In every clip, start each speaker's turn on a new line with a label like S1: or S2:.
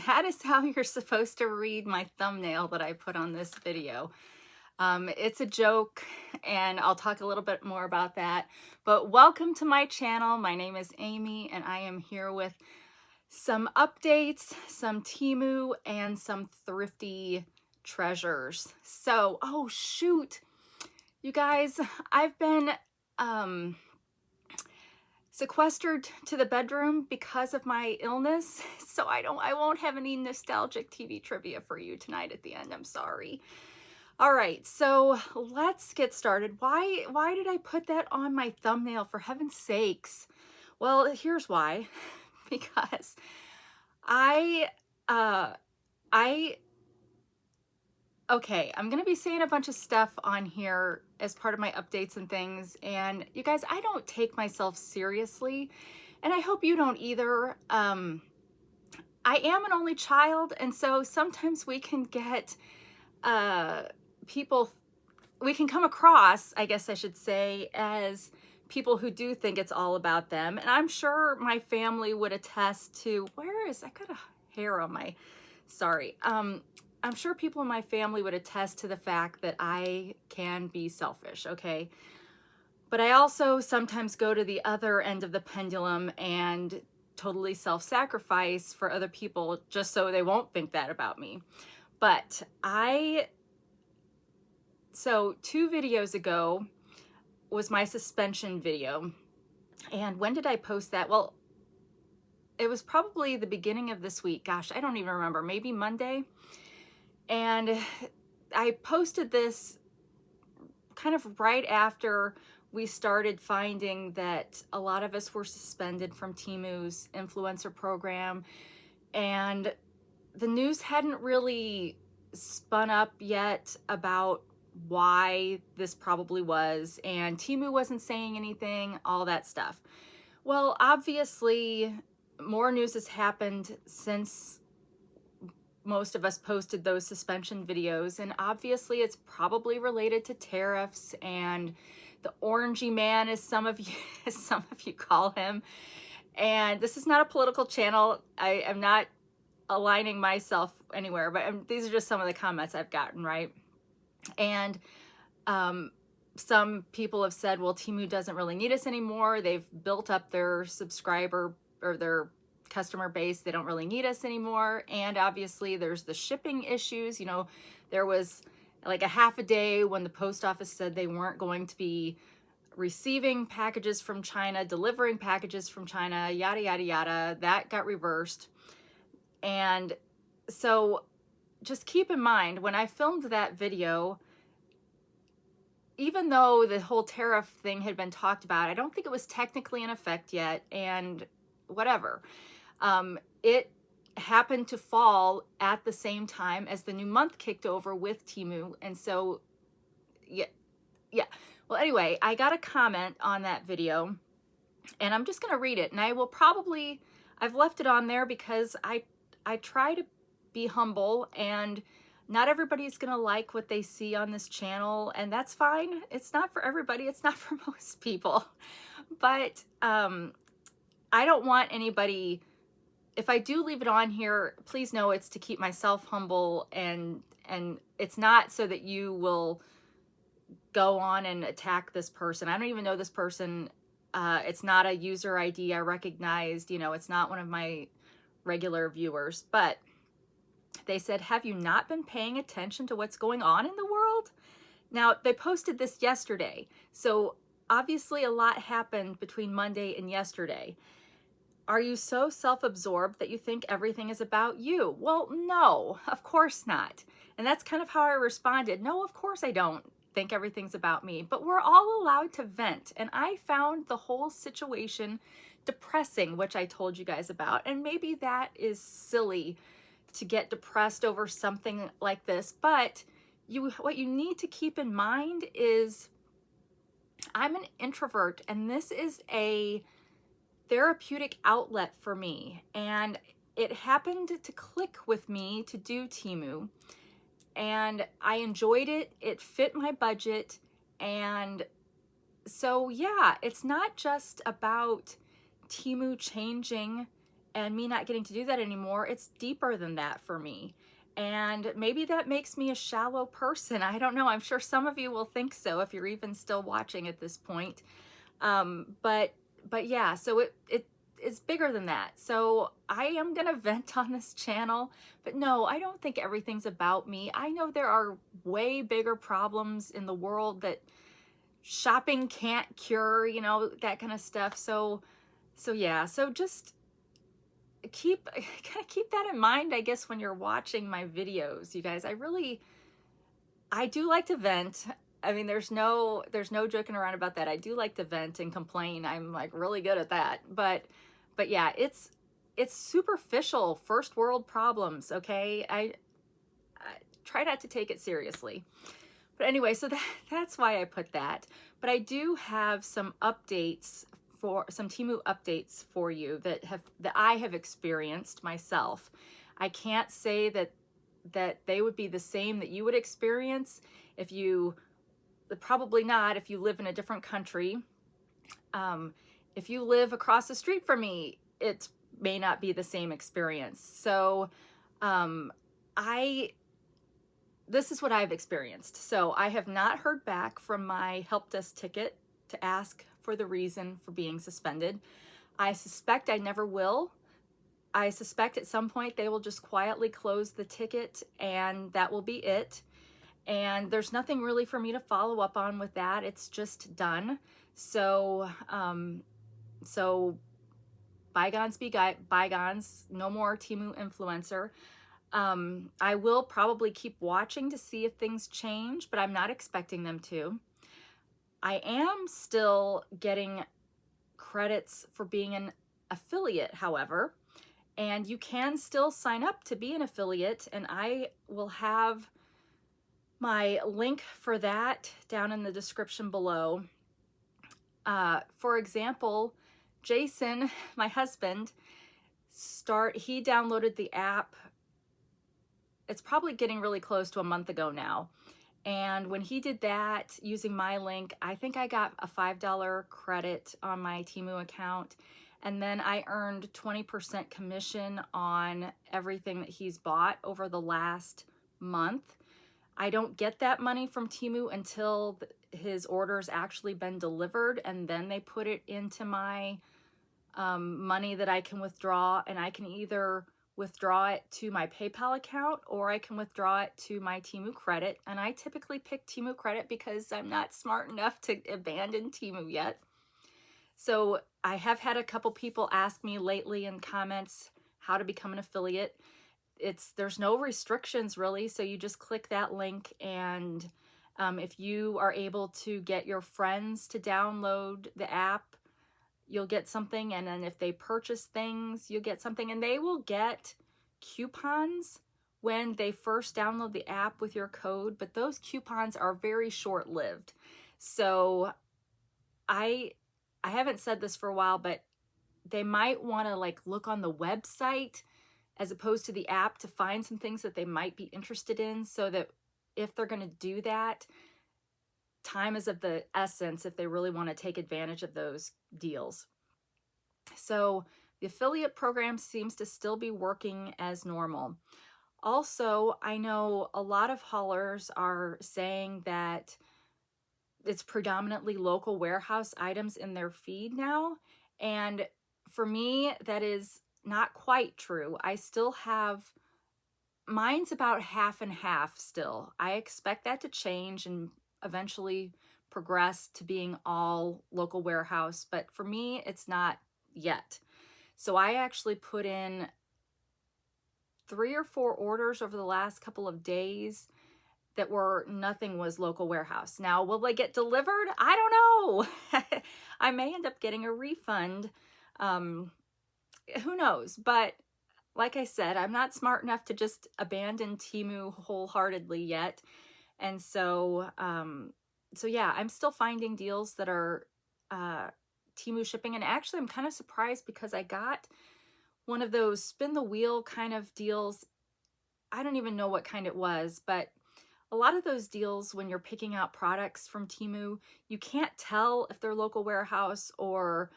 S1: that is how you're supposed to read my thumbnail that I put on this video. It's a joke, and I'll talk a little bit more about that. But welcome to my channel. My name is Amy, and I am here with some updates, some Temu, and some thrifty treasures. So, oh shoot, you guys, I've been sequestered to the bedroom because of my illness, so I won't have any nostalgic TV trivia for you tonight at the end. I'm sorry. All right, so let's get started. Why did I put that on my thumbnail, for heaven's sakes? Well, here's why. Because okay, I'm gonna be saying a bunch of stuff on here as part of my updates and things, and you guys, I don't take myself seriously, and I hope you don't either. I am an only child, and so sometimes we can get we can come across, I guess I should say, as people who do think it's all about them. And I'm sure my family would attest to, I got a hair on my, sorry. I'm sure people in my family would attest to the fact that I can be selfish, okay? But I also sometimes go to the other end of the pendulum and totally self-sacrifice for other people just so they won't think that about me. But so 2 videos ago was my suspension video. And when did I post that? Well, it was probably the beginning of this week. Gosh, I don't even remember, maybe Monday. And I posted this kind of right after we started finding that a lot of us were suspended from Temu's influencer program, and the news hadn't really spun up yet about why this probably was, and Temu wasn't saying anything, all that stuff. Well, obviously more news has happened since most of us posted those suspension videos, and obviously it's probably related to tariffs and the orangey man, as some of you call him. And this is not a political channel. I am not aligning myself anywhere, but these are just some of the comments I've gotten, right? And some people have said, well, Temu doesn't really need us anymore. They've built up their subscriber or their customer base. They don't really need us anymore. And obviously there's the shipping issues. You know, there was like a half a day when the post office said they weren't going to be receiving packages from China, delivering packages from China, yada, yada, yada. That got reversed. And so just keep in mind, when I filmed that video, even though the whole tariff thing had been talked about, I don't think it was technically in effect yet, and whatever. It happened to fall at the same time as the new month kicked over with Temu, and so, yeah. Well, anyway, I got a comment on that video, and I'm just going to read it, and I've left it on there because I try to be humble, and not everybody's gonna like what they see on this channel, and that's fine. It's not for everybody. It's not for most people. But I don't want anybody, if I do leave it on here, please know it's to keep myself humble, and it's not so that you will go on and attack this person. I don't even know this person. It's not a user ID I recognized. You know, it's not one of my regular viewers, but they said, have you not been paying attention to what's going on in the world? Now, they posted this yesterday, so obviously a lot happened between Monday and yesterday. Are you so self-absorbed that you think everything is about you? Well, no, of course not. And that's kind of how I responded. No, of course I don't think everything's about me, but we're all allowed to vent. And I found the whole situation depressing, which I told you guys about. And maybe that is silly to get depressed over something like this, but what you need to keep in mind is I'm an introvert, and this is a therapeutic outlet for me, and it happened to click with me to do Temu, and I enjoyed it. It fit my budget, and so yeah, it's not just about Temu changing and me not getting to do that anymore, it's deeper than that for me. And maybe that makes me a shallow person. I don't know. I'm sure some of you will think so if you're even still watching at this point. But yeah, so it is bigger than that. So I am gonna vent on this channel, but no, I don't think everything's about me. I know there are way bigger problems in the world that shopping can't cure, you know, that kind of stuff. So yeah, so just keep that in mind, I guess, when you're watching my videos, you guys. I do like to vent. I mean, there's no joking around about that. I do like to vent and complain. I'm like really good at that. But yeah, it's superficial first world problems, okay? I try not to take it seriously. But anyway, so that's why I put that. But I do have some updates, for some Temu updates for you that I have experienced myself. I can't say that they would be the same that you would experience if you, probably not if you live in a different country. If you live across the street from me, it may not be the same experience. So this is what I've experienced. So I have not heard back from my help desk ticket to ask for the reason for being suspended. I suspect I never will. I suspect at some point they will just quietly close the ticket and that will be it. And there's nothing really for me to follow up on with that. It's just done. So, so bygones be bygones. No more Temu influencer. I will probably keep watching to see if things change, but I'm not expecting them to. I am still getting credits for being an affiliate, however, and you can still sign up to be an affiliate, and I will have my link for that down in the description below. For example, Jason, my husband, he downloaded the app. It's probably getting really close to a month ago now. And when he did that using my link, I think I got a $5 credit on my Temu account. And then I earned 20% commission on everything that he's bought over the last month. I don't get that money from Temu until his order's actually been delivered, and then they put it into my money that I can withdraw, and I can either withdraw it to my PayPal account or I can withdraw it to my Temu credit. And I typically pick Temu credit because I'm not smart enough to abandon Temu yet. So I have had a couple people ask me lately in comments how to become an affiliate. There's no restrictions really, so you just click that link, and if you are able to get your friends to download the app, you'll get something, and then if they purchase things, you'll get something, and they will get coupons when they first download the app with your code, but those coupons are very short-lived. So I haven't said this for a while, but they might want to like look on the website as opposed to the app to find some things that they might be interested in, so that if they're going to do that, time is of the essence if they really want to take advantage of those deals. So the affiliate program seems to still be working as normal. Also, I know a lot of haulers are saying that it's predominantly local warehouse items in their feed now. And for me, that is not quite true. I still have, mine's about half and half still. I expect that to change and eventually progress to being all local warehouse, but for me, it's not yet. So I actually put in 3 or 4 orders over the last couple of days that nothing was local warehouse. Now, will they get delivered? I don't know. I may end up getting a refund. Who knows? But like I said, I'm not smart enough to just abandon Temu wholeheartedly yet. And so, so yeah, I'm still finding deals that are Temu shipping. And actually, I'm kind of surprised because I got one of those spin the wheel kind of deals. I don't even know what kind it was, but a lot of those deals, when you're picking out products from Temu, you can't tell if they're local warehouse or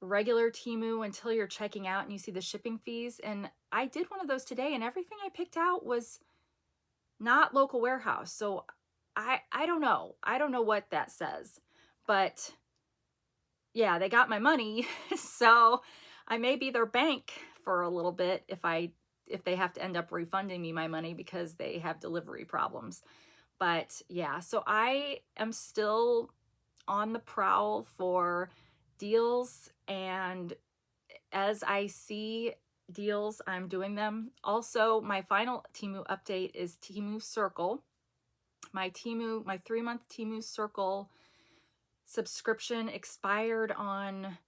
S1: regular Temu until you're checking out and you see the shipping fees. And I did one of those today, and everything I picked out was not local warehouse. So I don't know. I don't know what that says, but yeah, they got my money. So I may be their bank for a little bit if they have to end up refunding me my money because they have delivery problems. But yeah, so I am still on the prowl for deals, and as I see deals, I'm doing them. Also, my final Temu update is Temu Circle. My 3-month Temu Circle subscription expired on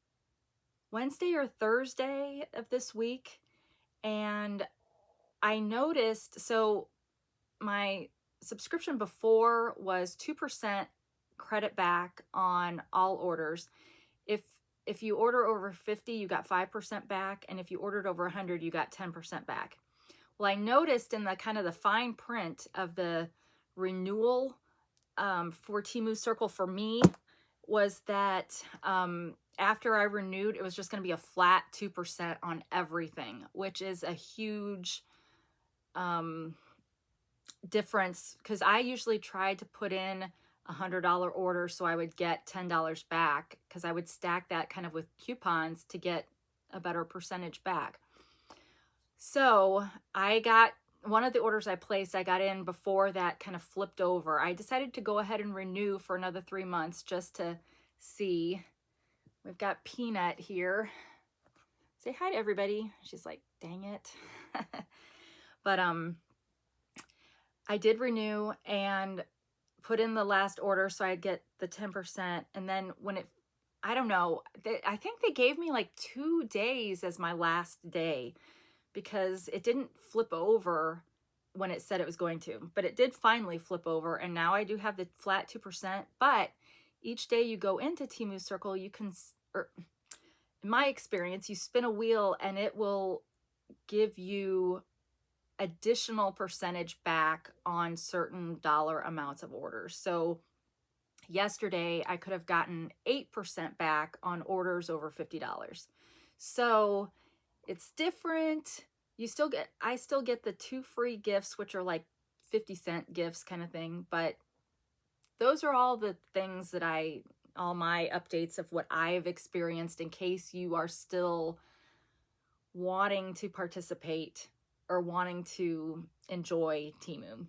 S1: Wednesday or Thursday of this week, and I noticed, so my subscription before was 2% credit back on all orders. If you order over 50, you got 5% back, and if you ordered over 100, you got 10% back. Well, I noticed in the kind of the fine print of the renewal for Temu Circle for me was that after I renewed, it was just going to be a flat 2% on everything, which is a huge difference, because I usually tried to put in $100 order so I would get $10 back, because I would stack that kind of with coupons to get a better percentage back. So I got one of the orders I placed, I got in before that kind of flipped over. I decided to go ahead and renew for another 3 months just to see. We've got Peanut here. Say hi to everybody. She's like, dang it. But I did renew and put in the last order so I'd get the 10%. And then when I don't know, I think they gave me like 2 days as my last day, because it didn't flip over when it said it was going to, but it did finally flip over. And now I do have the flat 2%, but each day you go into Temu Circle, you can, or in my experience, you spin a wheel and it will give you additional percentage back on certain dollar amounts of orders. So yesterday I could have gotten 8% back on orders over $50. So it's different. I still get the 2 free gifts, which are like 50-cent gifts kind of thing. But those are all the things that all my updates of what I've experienced, in case you are still wanting to participate or wanting to enjoy Temu.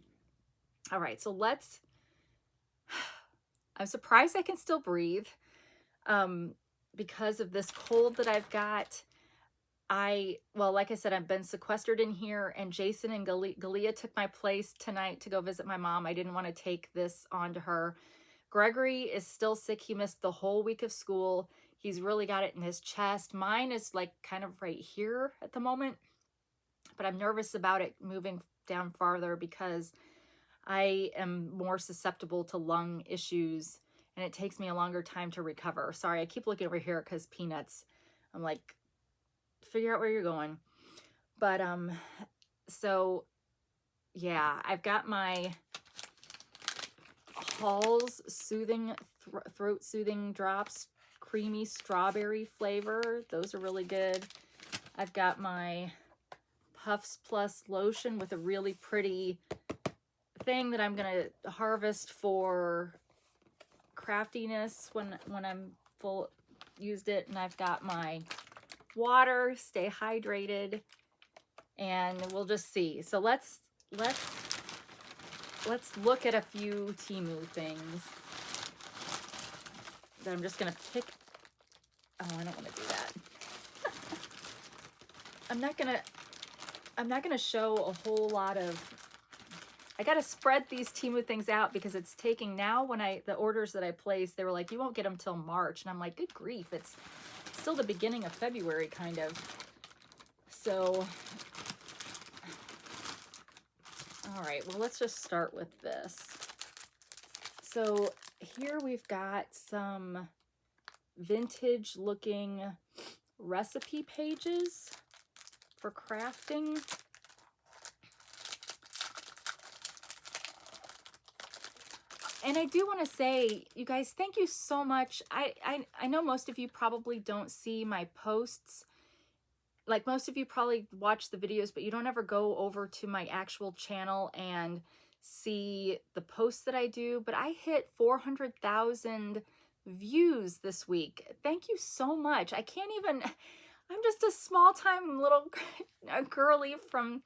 S1: All right, so I'm surprised I can still breathe because of this cold that I've got. Well, like I said, I've been sequestered in here, and Jason and Galia took my place tonight to go visit my mom. I didn't want to take this on to her. Gregory is still sick. He missed the whole week of school. He's really got it in his chest. Mine is like kind of right here at the moment, but I'm nervous about it moving down farther because I am more susceptible to lung issues, and it takes me a longer time to recover. Sorry, I keep looking over here because Peanuts, I'm like, figure out where you're going. But so yeah, I've got my Halls soothing throat soothing drops, creamy strawberry flavor. Those are really good. I've got my Puffs Plus lotion with a really pretty thing that I'm gonna harvest for craftiness when I'm full used it. And I've got my water, stay hydrated, and we'll just see. So let's look at a few Temu things that I'm just gonna pick. Oh, I don't want to do that. I'm not gonna show a whole lot of. I gotta spread these Temu things out because it's taking now. When the orders that I placed, they were like, you won't get them till March, and I'm like, good grief, it's still the beginning of February, kind of. So, all right, well, let's just start with this. So here we've got some vintage looking recipe pages for crafting. And I do want to say, you guys, thank you so much. I know most of you probably don't see my posts. Like, most of you probably watch the videos, but you don't ever go over to my actual channel and see the posts that I do. But I hit 400,000 views this week. Thank you so much. I can't even, I'm just a small time little girly from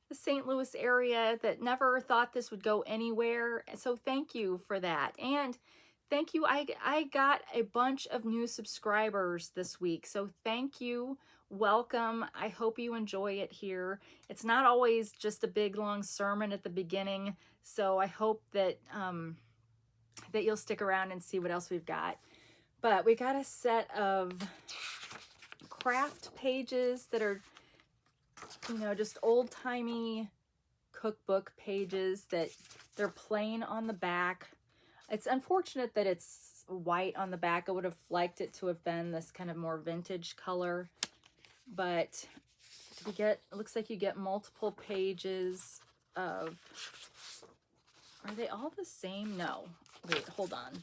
S1: the St. Louis area that never thought this would go anywhere. So thank you for that. And thank you. I got a bunch of new subscribers this week. So thank you. Welcome. I hope you enjoy it here. It's not always just a big long sermon at the beginning. So I hope that that you'll stick around and see what else we've got. But we got a set of craft pages that are, you know, just old-timey cookbook pages that they're plain on the back. It's unfortunate that it's white on the back. I would have liked it to have been this kind of more vintage color, but you get, it looks like you get multiple pages of, are they all the same? No, wait, hold on.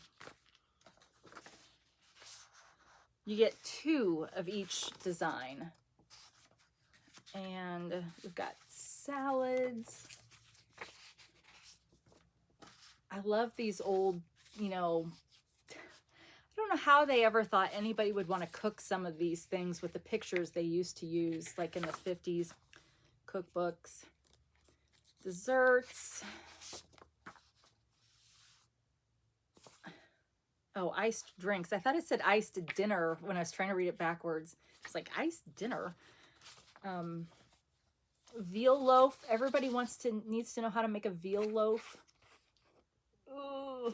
S1: You get 2 of each design. And we've got salads. I love these old, you know, I don't know how they ever thought anybody would want to cook some of these things with the pictures they used to use, like in the 50s cookbooks. Desserts. Oh, iced drinks. I thought it said iced dinner when I was trying to read it backwards. It's like iced dinner. Veal loaf. Everybody needs to know how to make a veal loaf. Ooh.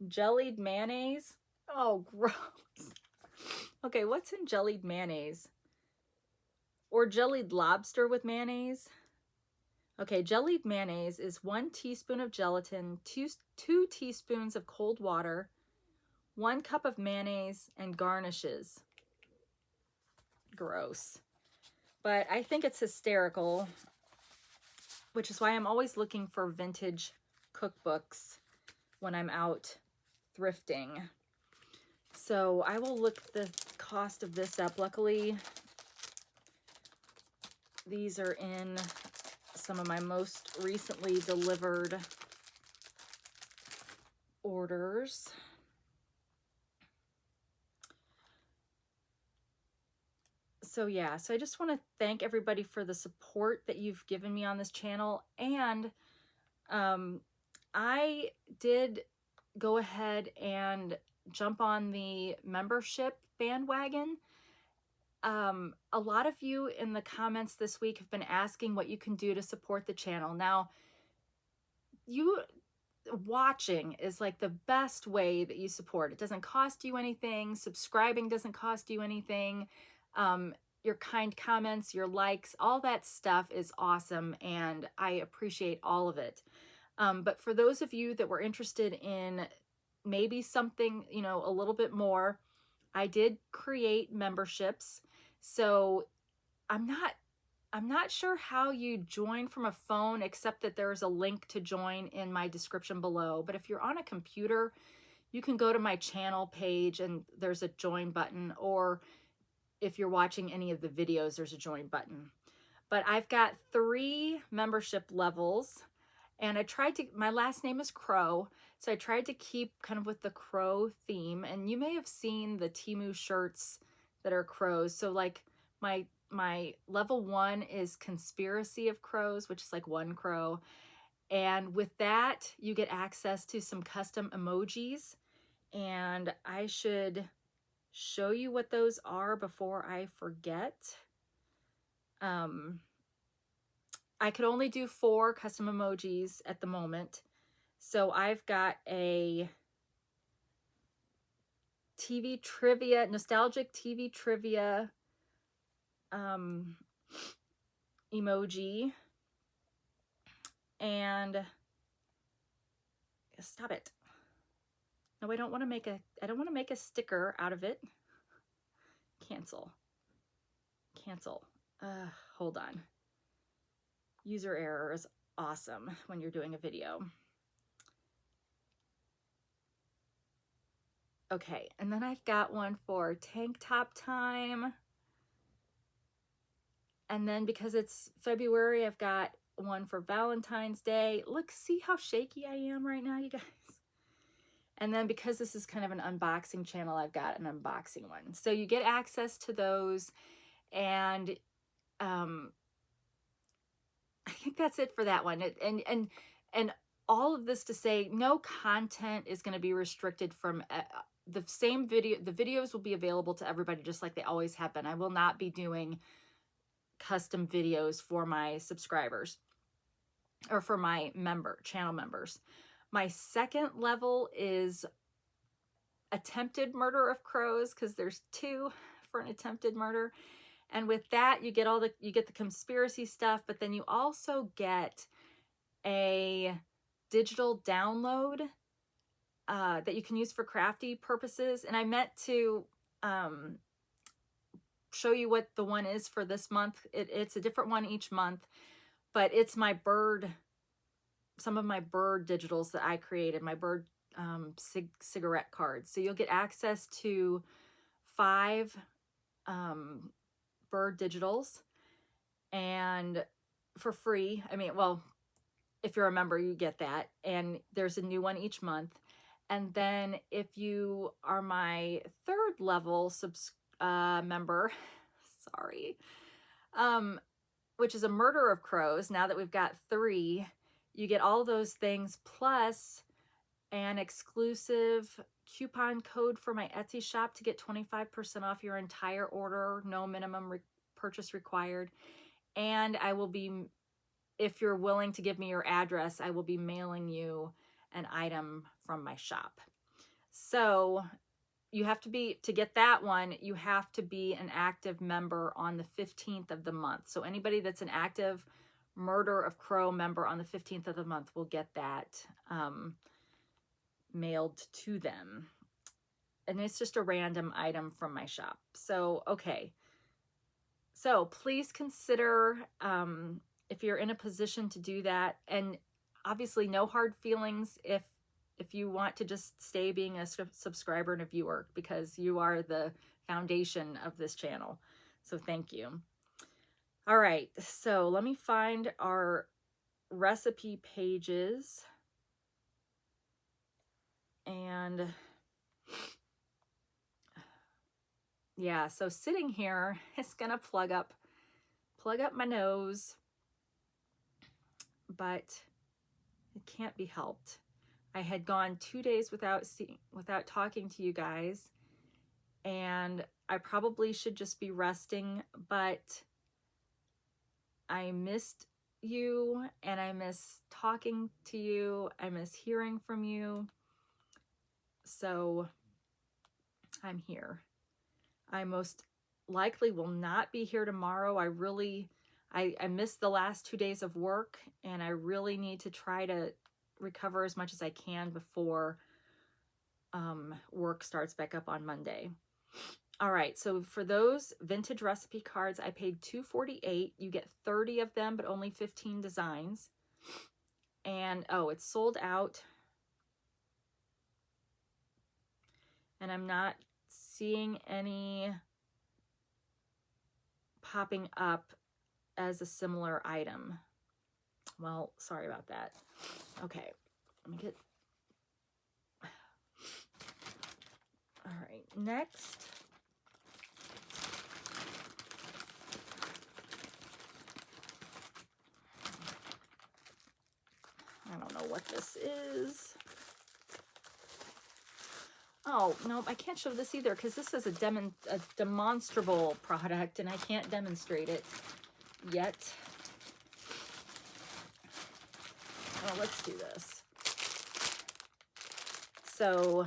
S1: Jellied mayonnaise. Oh, gross. Okay, what's in jellied mayonnaise? Or jellied lobster with mayonnaise? Okay, jellied mayonnaise is 1 teaspoon of gelatin, 2 teaspoons of cold water, 1 cup of mayonnaise, and garnishes. Gross. But I think it's hysterical, which is why I'm always looking for vintage cookbooks when I'm out thrifting. So I will look the cost of this up. Luckily, these are in some of my most recently delivered orders. So yeah, so I just want to thank everybody for the support that you've given me on this channel. And I did go ahead and jump on the membership bandwagon. A lot of you in the comments this week have been asking what you can do to support the channel. Now, watching is like the best way that you support. It doesn't cost you anything. Subscribing doesn't cost you anything. Your kind comments, your likes, all that stuff is awesome, and I appreciate all of it. But for those of you that were interested in maybe something, you know, a little bit more, I did create memberships. So I'm not sure how you join from a phone, except that there's a link to join in my description below. But if you're on a computer, you can go to my channel page and there's a join button, or if you're watching any of the videos, there's a join button. But I've got 3 membership levels, and I tried to, my last name is Crowe, so I tried to keep kind of with the crow theme. And you may have seen the Temu shirts that are crows. So like my level 1 is Conspiracy of Crows, which is like 1 crow. And with that, you get access to some custom emojis. And I should show you what those are before I forget. I could only do 4 custom emojis at the moment. So I've got a TV trivia, nostalgic TV trivia emoji, and stop it. No, I don't want to make a sticker out of it. Cancel. Hold on. User error is awesome when you're doing a video. Okay, and then I've got one for tank top time. And then because it's February, I've got one for Valentine's Day. Look, see how shaky I am right now, you guys? And then because this is kind of an unboxing channel, I've got an unboxing one. So you get access to those. And I think that's it for that one. And all of this to say, no content is going to be restricted from the same video. The videos will be available to everybody just like they always have been. I will not be doing custom videos for my subscribers or for my channel members. My second level is attempted murder of crows, because there's 2 for an attempted murder. And with that, you get the conspiracy stuff, but then you also get a digital download that you can use for crafty purposes. And I meant to show you what the one is for this month. It's a different one each month, but it's my bird, some of my bird digitals that I created, my bird cigarette cards. So you'll get access to 5 bird digitals, and for free. I mean, well, if you're a member, you get that. And there's a new one each month. And then if you are my 3rd level member, sorry, which is a murder of crows, now that we've got 3, you get all those things plus an exclusive coupon code for my Etsy shop to get 25% off your entire order, no minimum purchase required. And I will be, if you're willing to give me your address, I will be mailing you an item from my shop. So you have to be, to get that one, you have to be an active member on the 15th of the month. So anybody that's an active Murder of Crow member on the 15th of the month will get that mailed to them. And it's just a random item from my shop. So, okay. So please consider if you're in a position to do that. And obviously no hard feelings if you want to just stay being a subscriber and a viewer, because you are the foundation of this channel. So thank you. All right, so let me find our recipe pages. And yeah, so sitting here is gonna plug up my nose, but it can't be helped. I had gone 2 days without talking to you guys, and I probably should just be resting, but I missed you, and I miss talking to you. I miss hearing from you. So I'm here. I most likely will not be here tomorrow. I missed the last 2 days of work, and I really need to try to recover as much as I can before work starts back up on Monday. All right, so for those vintage recipe cards, I paid $2.48. You get 30 of them, but only 15 designs. And oh, it's sold out. And I'm not seeing any popping up as a similar item. Well, sorry about that. Okay, let me get... All right, next. I don't know what this is. Oh, no, I can't show this either because this is a demonstrable product and I can't demonstrate it yet. Well, let's do this. So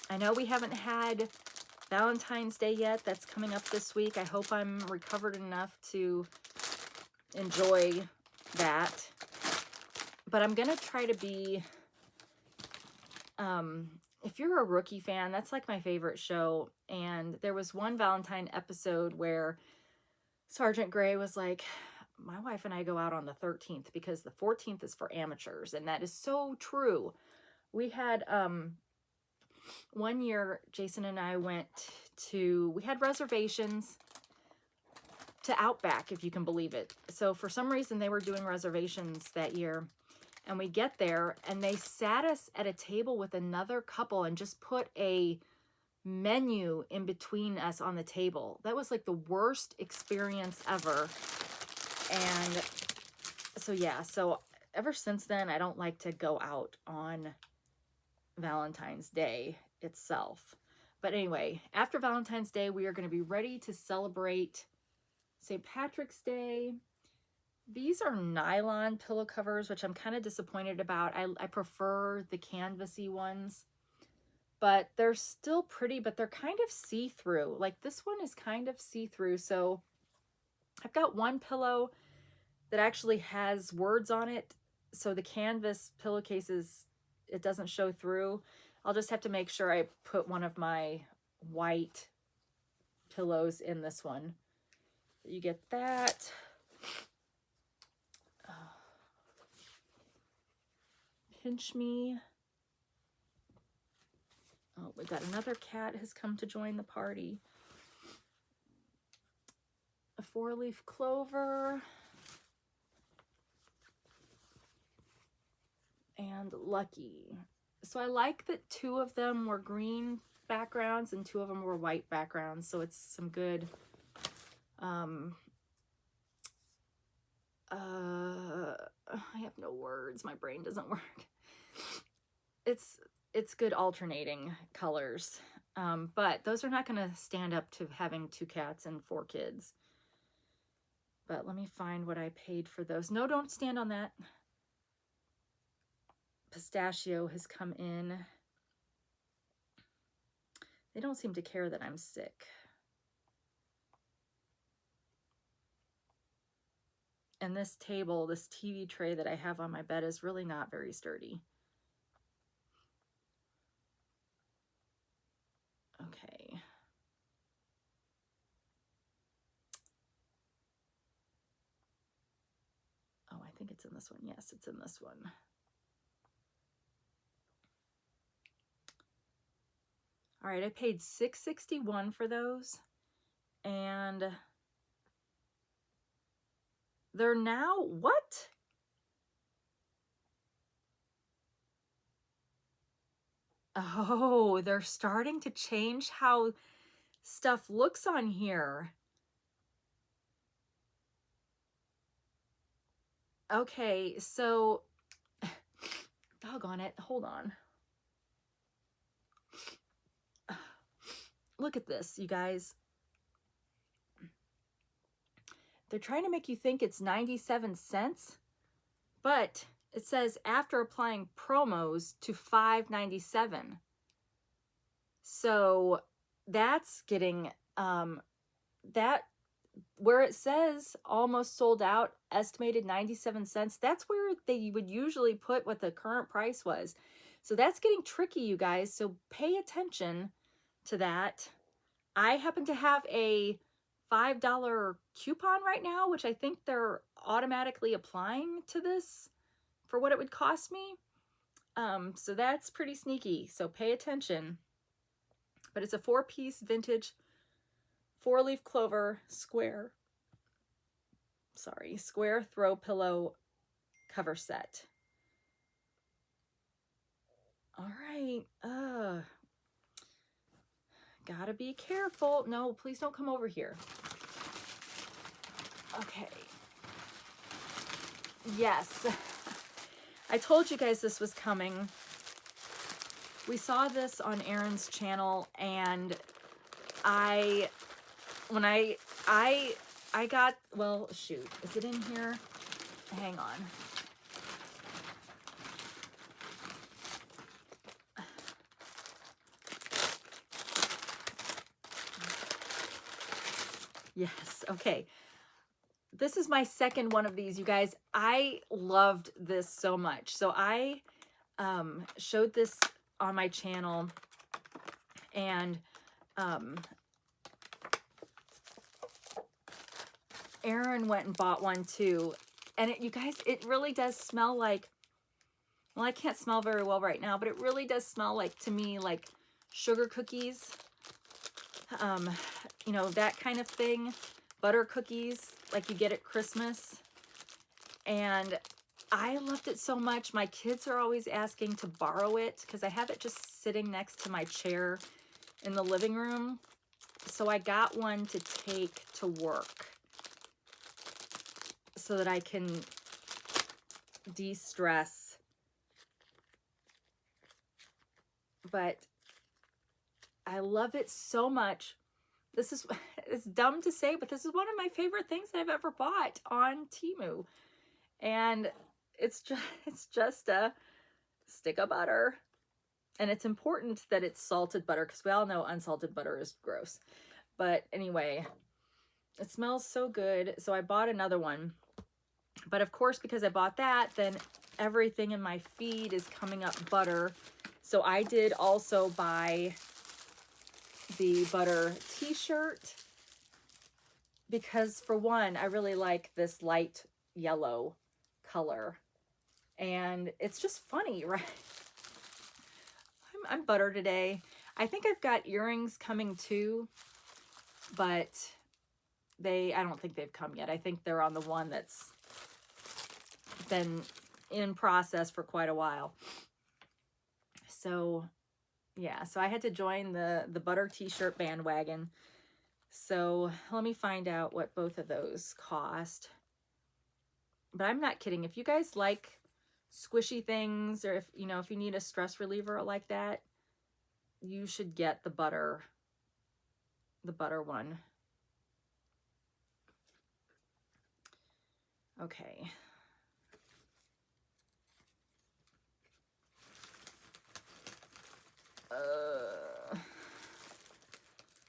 S1: I know we haven't had Valentine's Day yet. That's coming up this week. I hope I'm recovered enough to enjoy that. But I'm going to try to be... if you're a Rookie fan, that's like my favorite show. And there was one Valentine episode where Sergeant Gray was like, my wife and I go out on the 13th because the 14th is for amateurs. And that is so true. We had one year, Jason and I we had reservations to Outback, if you can believe it. So for some reason, they were doing reservations that year. And we get there, and they sat us at a table with another couple and just put a menu in between us on the table. That was like the worst experience ever. And so, yeah, so ever since then, I don't like to go out on Valentine's Day itself. But anyway, after Valentine's Day, we are going to be ready to celebrate St. Patrick's Day. These are nylon pillow covers, which I'm kind of disappointed about. I prefer the canvasy ones, but they're still pretty, but they're kind of see-through. Like this one is kind of see-through. So I've got one pillow that actually has words on it. So the canvas pillowcases, it doesn't show through. I'll just have to make sure I put one of my white pillows in this one. You get that. Pinch Me. Oh, we got another cat has come to join the party. A 4-leaf clover. And Lucky. So I like that 2 of them were green backgrounds and 2 of them were white backgrounds. So it's some good I have no words. My brain doesn't work. It's good alternating colors. But those are not going to stand up to having 2 cats and 4 kids. But let me find what I paid for those. No, don't stand on that. Pistachio has come in. They don't seem to care that I'm sick. And this table, this TV tray that I have on my bed is really not very sturdy. Okay. Oh, I think it's in this one. Yes, it's in this one. All right, I paid $6.61 for those. And they're now, what? Oh, they're starting to change how stuff looks on here. Okay, so, doggone it, hold on. Look at this, you guys. They're trying to make you think it's 97 cents, but it says after applying promos to $5.97. So that's getting, that where it says almost sold out, estimated 97 cents, that's where they would usually put what the current price was. So that's getting tricky, you guys. So pay attention to that. I happen to have a $5 coupon right now, which I think they're automatically applying to this for what it would cost me. So that's pretty sneaky. So pay attention. But it's a 4-piece vintage 4-leaf clover square throw pillow cover set. All right. Gotta be careful. No, please don't come over here. Okay. Yes. I told you guys this was coming. We saw this on Erin's channel, and I got, well, shoot, is it in here? Hang on. Yes, okay. This is my second one of these, you guys. I loved this so much. So I showed this on my channel, and Erin went and bought one too. And you guys, it really does smell like, well, I can't smell very well right now, but it really does smell like, to me, like sugar cookies, you know, that kind of thing. Butter cookies like you get at Christmas. And I loved it so much. My kids are always asking to borrow it because I have it just sitting next to my chair in the living room. So I got one to take to work so that I can de-stress. But I love it so much. This is, it's dumb to say, but this is one of my favorite things that I've ever bought on Temu. And it's just a stick of butter. And it's important that it's salted butter because we all know unsalted butter is gross. But anyway, it smells so good. So I bought another one. But of course, because I bought that, then everything in my feed is coming up butter. So I did also buy the butter t-shirt because, for one, I really like this light yellow color. And it's just funny, right? I'm butter today. I think I've got earrings coming too, but I don't think they've come yet. I think they're on the one that's been in process for quite a while. So yeah, so I had to join the butter t-shirt bandwagon. So let me find out what both of those cost. But I'm not kidding. If you guys like squishy things, or if you need a stress reliever like that, you should get the butter one. Okay.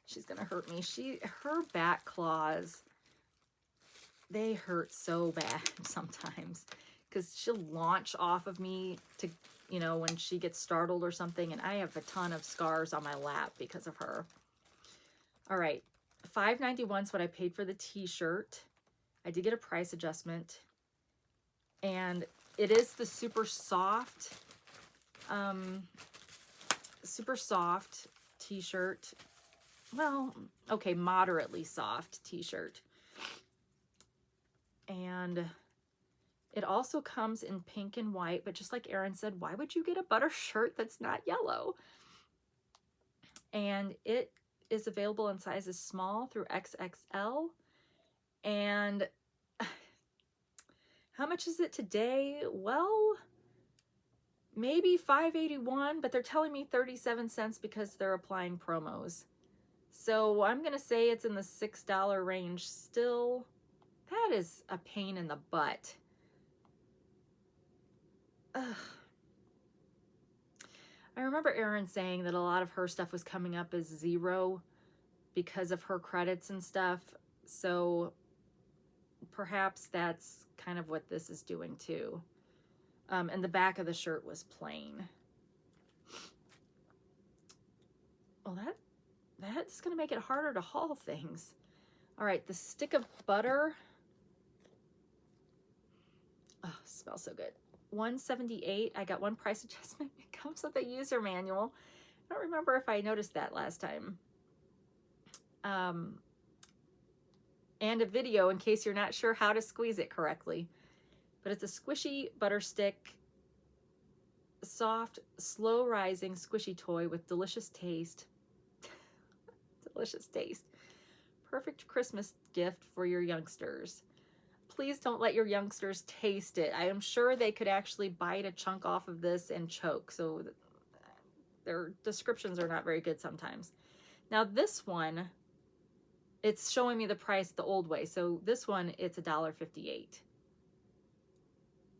S1: She's gonna hurt me. Her back claws, they hurt so bad sometimes because she'll launch off of me to, when she gets startled or something, and I have a ton of scars on my lap because of her. All right, $5.91 is what I paid for the t-shirt. I did get a price adjustment, and it is the super soft t-shirt. Well, okay, moderately soft t-shirt. And it also comes in pink and white, but just like Erin said, why would you get a butter shirt that's not yellow? And it is available in sizes small through XXL. And how much is it today? Well, maybe $5.81, but they're telling me 37 cents because they're applying promos. So I'm going to say it's in the $6 range still. That is a pain in the butt. Ugh. I remember Erin saying that a lot of her stuff was coming up as zero because of her credits and stuff. So perhaps that's kind of what this is doing too. And the back of the shirt was plain. Well, that's going to make it harder to haul things. All right, the stick of butter. Oh, smells so good. $1.78. I got one price adjustment. It comes with a user manual. I don't remember if I noticed that last time. And a video in case you're not sure how to squeeze it correctly. But it's a squishy butter stick, soft, slow rising squishy toy with delicious taste. Delicious taste. Perfect Christmas gift for your youngsters. Please don't let your youngsters taste it. I am sure they could actually bite a chunk off of this and choke. So their descriptions are not very good sometimes. Now this one, it's showing me the price the old way. So this one, it's $1.58.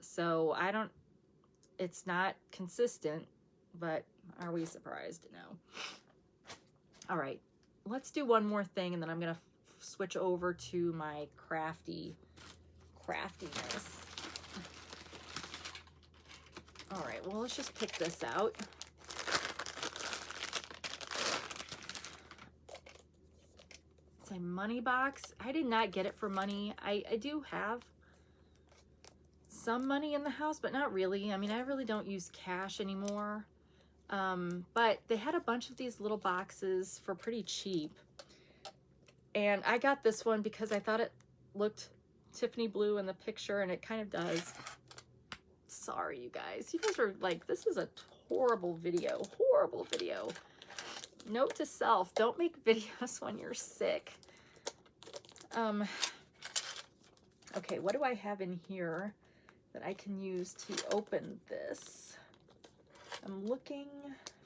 S1: So it's not consistent, but are we surprised? No. All right, let's do one more thing and then I'm gonna switch over to my craftiness. All right, well, let's just pick this out. It's a money box. I did not get it for money. I do have some money in the house, but not really. I mean, I really don't use cash anymore. But they had a bunch of these little boxes for pretty cheap. And I got this one because I thought it looked Tiffany blue in the picture, and it kind of does. Sorry, you guys. You guys are like, this is a horrible video. Horrible video. Note to self, don't make videos when you're sick. Okay, what do I have in here that I can use to open this? I'm looking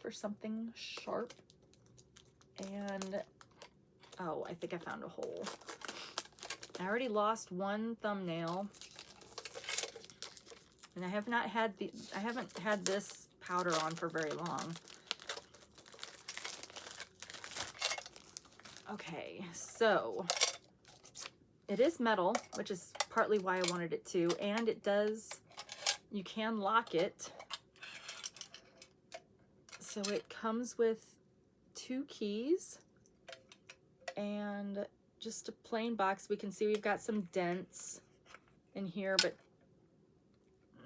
S1: for something sharp, and oh, I think I found a hole. I already lost one thumbnail, and I haven't had this powder on for very long. Okay, so it is metal, which is partly why I wanted it to, and it does, you can lock it. So it comes with 2 keys and just a plain box. We can see we've got some dents in here, but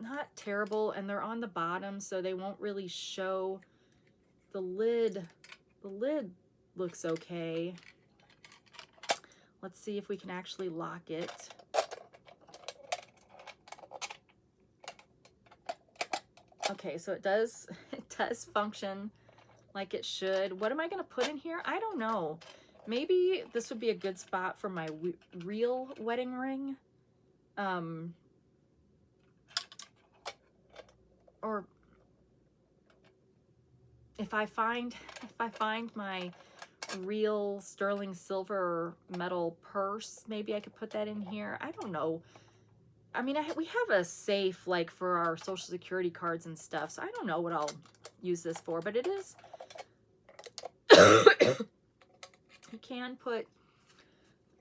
S1: not terrible, and they're on the bottom, so they won't really show. The lid looks okay. Let's see if we can actually lock it. Okay, so it does function like it should. What am I going to put in here? I don't know. Maybe this would be a good spot for my real wedding ring. Or if I find my real sterling silver metal purse, maybe I could put that in here. I don't know. I mean, we have a safe like for our Social Security cards and stuff, so I don't know what I'll use this for, but it is you can put,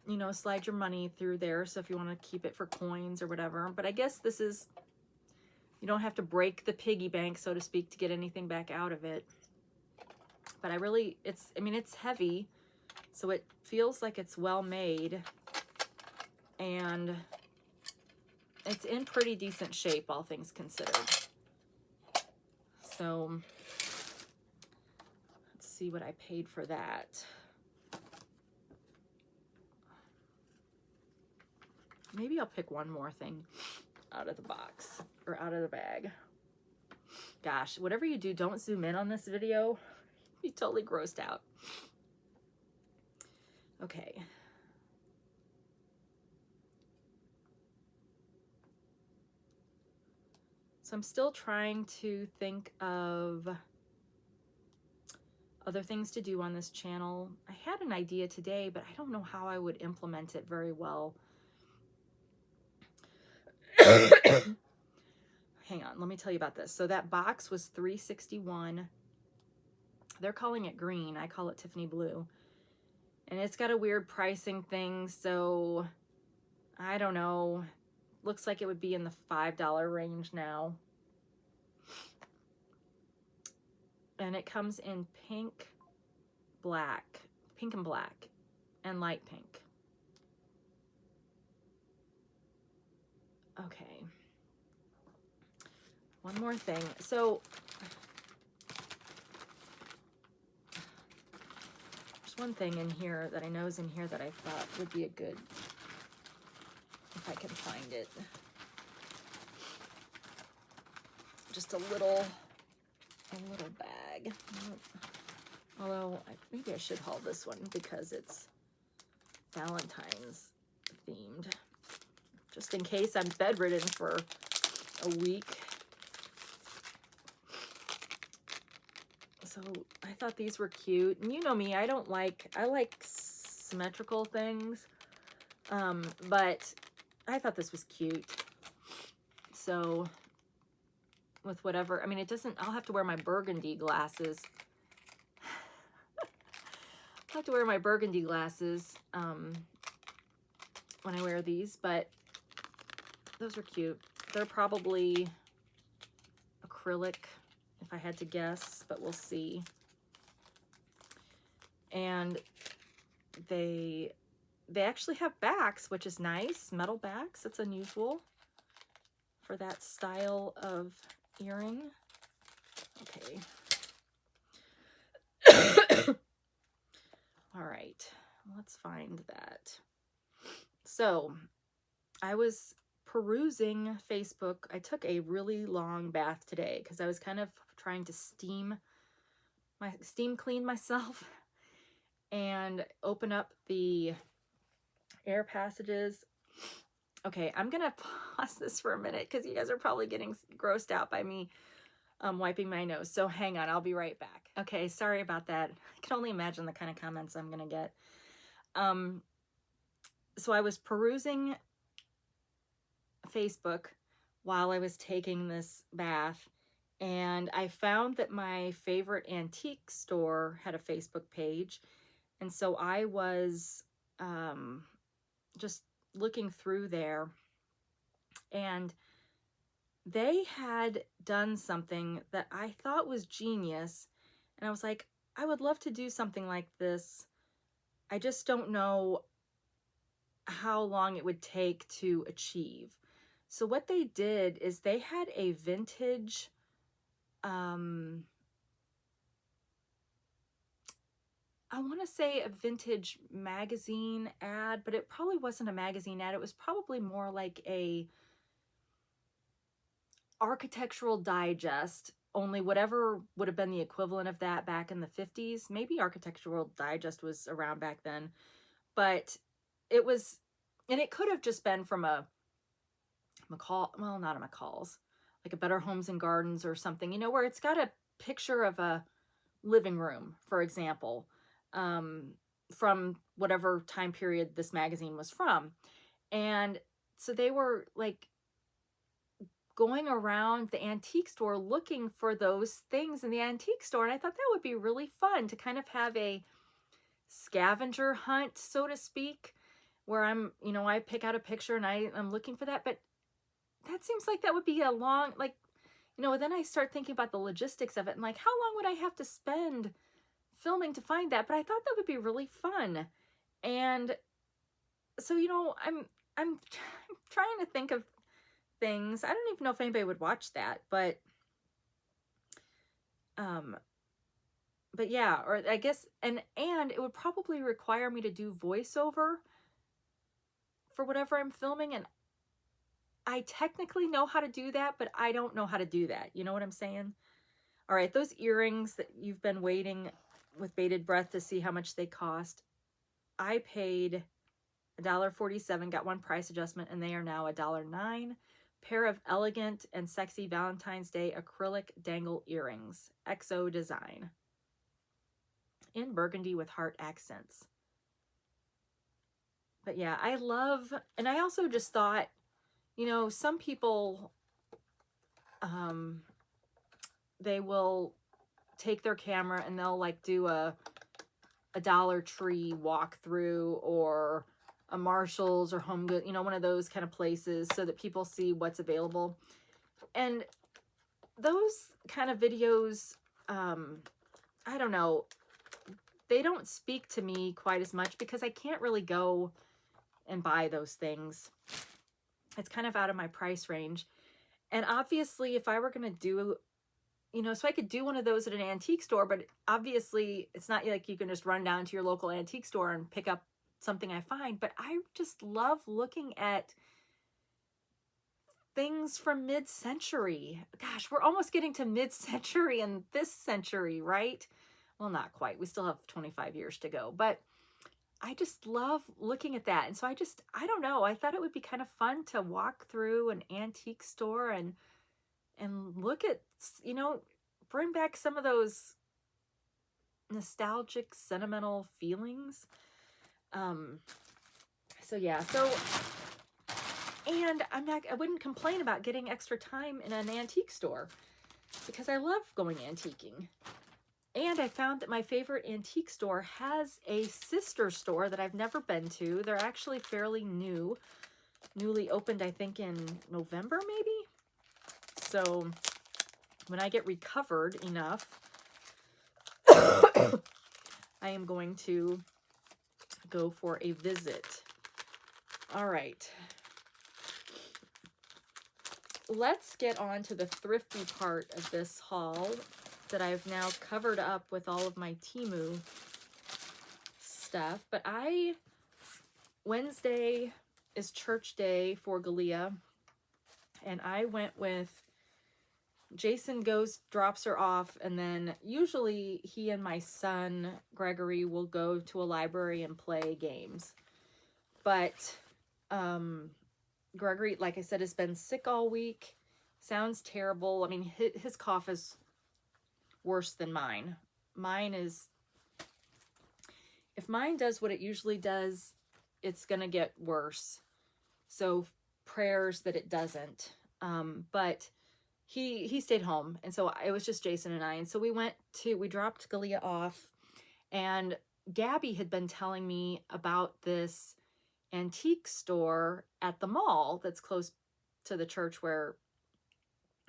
S1: you know, slide your money through there, so if you want to keep it for coins or whatever. But I guess this is, you don't have to break the piggy bank, so to speak, to get anything back out of it. But I mean, it's heavy, so it feels like it's well made, and it's in pretty decent shape, all things considered. So let's see what I paid for that. Maybe I'll pick one more thing out of the box, or out of the bag. Gosh, whatever you do, don't zoom in on this video. Be totally grossed out. Okay. So I'm still trying to think of other things to do on this channel. I had an idea today, but I don't know how I would implement it very well. Hang on, let me tell you about this. So that box was $361. They're calling it green. I call it Tiffany blue. And it's got a weird pricing thing, so I don't know. Looks like it would be in the $5 range now. And it comes in pink, black, pink and black, and light pink. Okay. One more thing. So there's one thing in here that I know is in here that I thought would be a good, if I can find it. Just a little bag. Although maybe I should haul this one because it's Valentine's themed. Just in case I'm bedridden for a week. So I thought these were cute. And you know me, I like symmetrical things. But I thought this was cute. So with whatever, I mean, it doesn't, I'll have to wear my burgundy glasses. I'll have to wear my burgundy glasses when I wear these, but those are cute. They're probably acrylic, if I had to guess, but we'll see. And they actually have backs, which is nice. Metal backs. It's unusual for that style of earring. Okay. All right, let's find that. So I was perusing Facebook. I took a really long bath today because I was kind of trying to steam clean myself and open up the air passages. Okay, I'm gonna pause this for a minute because you guys are probably getting grossed out by me wiping my nose. So hang on, I'll be right back. Okay, sorry about that. I can only imagine the kind of comments I'm gonna get. So I was perusing Facebook while I was taking this bath, and I found that my favorite antique store had a Facebook page, and so I was just looking through there, and they had done something that I thought was genius, and I was like, I would love to do something like this. I just don't know how long it would take to achieve. So what they did is they had a vintage I want to say a vintage magazine ad, but it probably wasn't a magazine ad. It was probably more like a architectural digest, only whatever would have been the equivalent of that back in the 50s. Maybe Architectural Digest was around back then, but it was, and it could have just been from a McCall, well, not a McCall's, like a Better Homes and Gardens or something, you know, where it's got a picture of a living room, for example, from whatever time period this magazine was from. And so they were like going around the antique store looking for those things in the antique store. And I thought that would be really fun to kind of have a scavenger hunt, so to speak, where I'm, you know, I pick out a picture and I'm looking for that. But that seems like that would be a long, like, you know, then I start thinking about the logistics of it and like, how long would I have to spend filming to find that? But I thought that would be really fun. And so, you know, I'm trying to think of things. I don't even know if anybody would watch that, but yeah, or I guess, and it would probably require me to do voiceover for whatever I'm filming, and I technically know how to do that, but I don't know how to do that. You know what I'm saying? All right, those earrings that you've been waiting with bated breath to see how much they cost, I paid $1.47, got one price adjustment, and they are now $1.09. Pair of elegant and sexy Valentine's Day acrylic dangle earrings, XO design, in burgundy with heart accents. But yeah, I love, and I also just thought, you know, some people, they will take their camera and they'll like do a Dollar Tree walkthrough or a Marshall's or Home Goods, you know, one of those kind of places so that people see what's available. And those kind of videos, I don't know, they don't speak to me quite as much because I can't really go and buy those things. It's kind of out of my price range. And obviously, if I were going to do, you know, so I could do one of those at an antique store, but obviously it's not like you can just run down to your local antique store and pick up something I find. But I just love looking at things from mid-century. Gosh, we're almost getting to mid-century in this century, right? Well, not quite. We still have 25 years to go, but I just love looking at that. And so I don't know, I thought it would be kind of fun to walk through an antique store and look at, you know, bring back some of those nostalgic, sentimental feelings. So yeah, and I wouldn't complain about getting extra time in an antique store because I love going antiquing. And I found that my favorite antique store has a sister store that I've never been to. They're actually fairly newly opened, I think in November maybe. So when I get recovered enough, I am going to go for a visit. All right. Let's get on to the thrifty part of this haul that I've now covered up with all of my Temu stuff, but Wednesday is church day for Galia, and I went with Jason drops her off, and then usually he and my son Gregory will go to a library and play games. But Gregory, like I said, has been sick all week. Sounds terrible. I mean, his cough is worse than mine. Mine is, if mine does what it usually does, it's gonna get worse. So prayers that it doesn't. But he stayed home, and so it was just Jason and I. And so we dropped Galia off, and Gabby had been telling me about this antique store at the mall that's close to the church where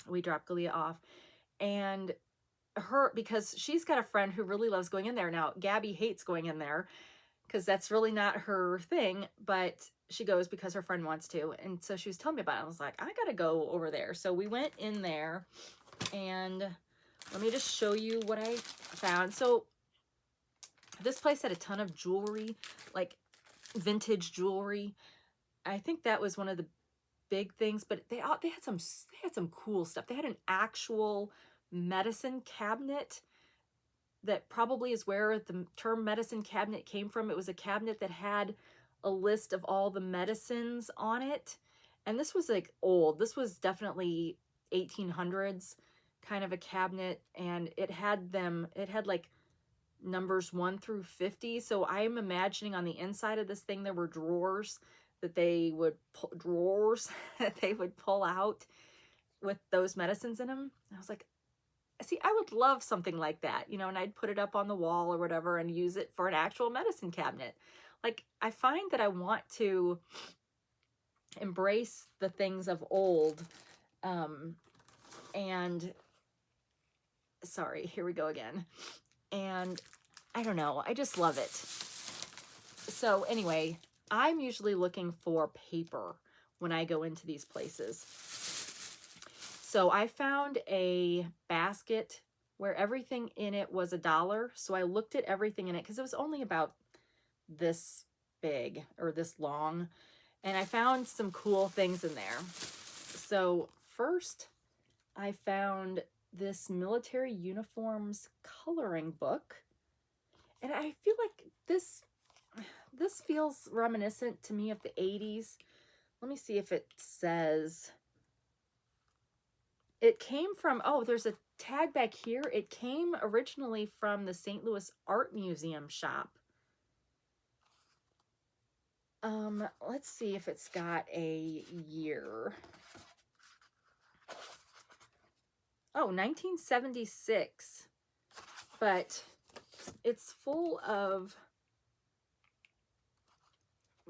S1: we dropped Galia off. And because she's got a friend who really loves going in there. Now, Gabby hates going in there because that's really not her thing, but she goes because her friend wants to. And so she was telling me about it. I was like, I gotta go over there. So we went in there, and let me just show you what I found. So this place had a ton of jewelry, like vintage jewelry. I think that was one of the big things, but they had some cool stuff. They had an actual medicine cabinet that probably is where the term medicine cabinet came from. It was a cabinet that had a list of all the medicines on it. And this was like old. This was definitely 1800s kind of a cabinet. And it had like numbers 1 through 50. So I'm imagining on the inside of this thing, there were drawers that they would pull out with those medicines in them. I was like, see, I would love something like that, you know, and I'd put it up on the wall or whatever and use it for an actual medicine cabinet. Like, I find that I want to embrace the things of old. And sorry, here we go again. And I don't know, I just love it. So anyway, I'm usually looking for paper when I go into these places. So I found a basket where everything in it was $1. So I looked at everything in it because it was only about this big or this long. And I found some cool things in there. So first, I found this military uniforms coloring book. And I feel like this feels reminiscent to me of the 80s. Let me see if it says... It came from, oh, there's a tag back here. It came originally from the St. Louis Art Museum shop. Let's see if it's got a year. Oh, 1976. But it's full of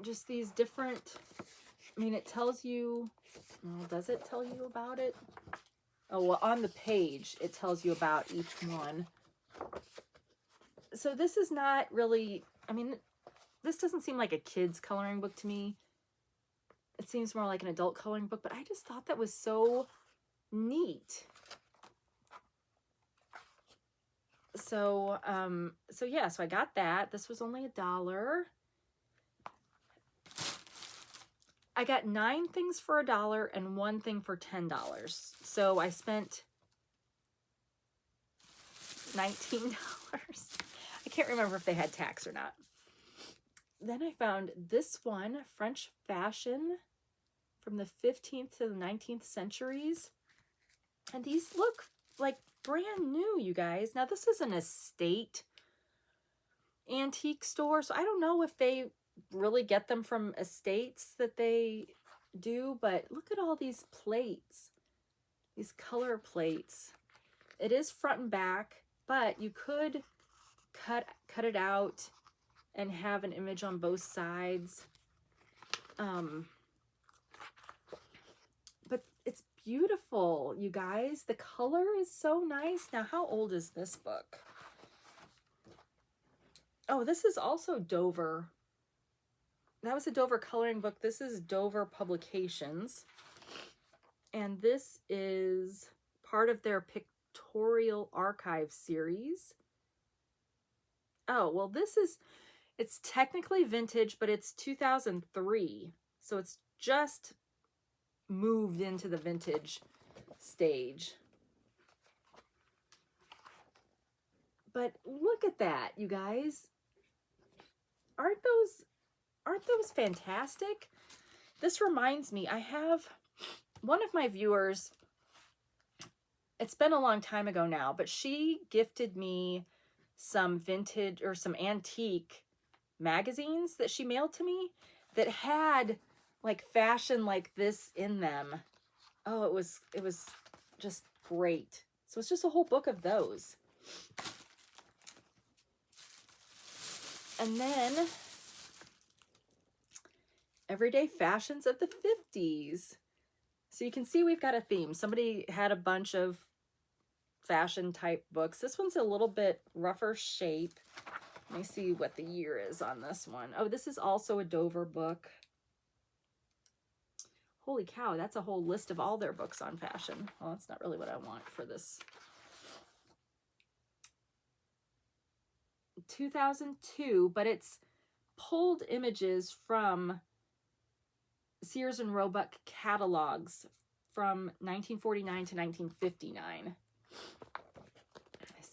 S1: just these different, I mean, it tells you, well, does it tell you about it? Oh, well, on the page, it tells you about each one. So this is not really, I mean, this doesn't seem like a kid's coloring book to me. It seems more like an adult coloring book, but I just thought that was so neat. So, yeah, so I got that. This was only $1. I got 9 things for $1 and 1 thing for $10. So I spent $19. I can't remember if they had tax or not. Then I found this one, French fashion from the 15th to the 19th centuries. And these look like brand new, you guys. Now, this is an estate antique store, so I don't know if they really get them from estates that they do, but look at all these plates, these color plates. It is front and back, but you could cut it out and have an image on both sides. But it's beautiful, you guys. The color is so nice. Now, how old is this book? Oh, this is also Dover. That was a Dover coloring book. This is Dover Publications. And this is part of their pictorial archive series. Oh, well, this is, It's technically vintage, but it's 2003. So it's just moved into the vintage stage. But look at that, you guys. Aren't those fantastic? This reminds me, I have one of my viewers, it's been a long time ago now, but she gifted me some vintage or some antique magazines that she mailed to me that had like fashion like this in them. Oh, it was just great. So it's just a whole book of those. And then Everyday Fashions of the 50s. So you can see we've got a theme. Somebody had a bunch of fashion type books. This one's a little bit rougher shape. Let me see what the year is on this one. Oh, this is also a Dover book. Holy cow, that's a whole list of all their books on fashion. Well, that's not really what I want for this. 2002, but it's pulled images from Sears and Roebuck catalogs from 1949 to 1959.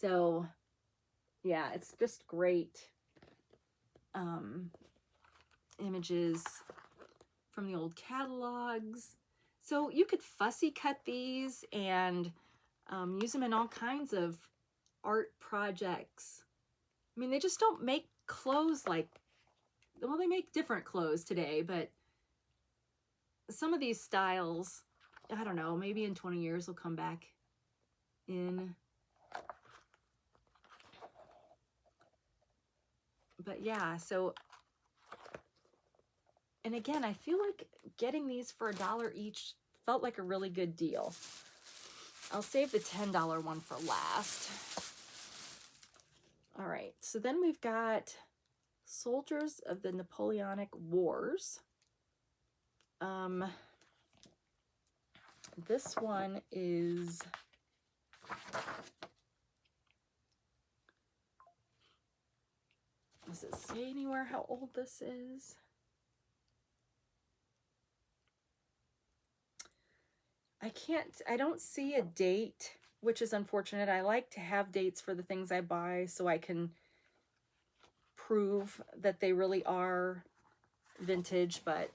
S1: So yeah, it's just great images from the old catalogs. So you could fussy cut these and use them in all kinds of art projects. I mean, they just don't make clothes like, well, they make different clothes today, but some of these styles, I don't know, maybe in 20 years will come back in. But yeah, so, and again, I feel like getting these for $1 each felt like a really good deal. I'll save the $10 one for last. All right, so then we've got Soldiers of the Napoleonic Wars. This one is, does it say anywhere how old this is? I don't see a date, which is unfortunate. I like to have dates for the things I buy so I can prove that they really are vintage, but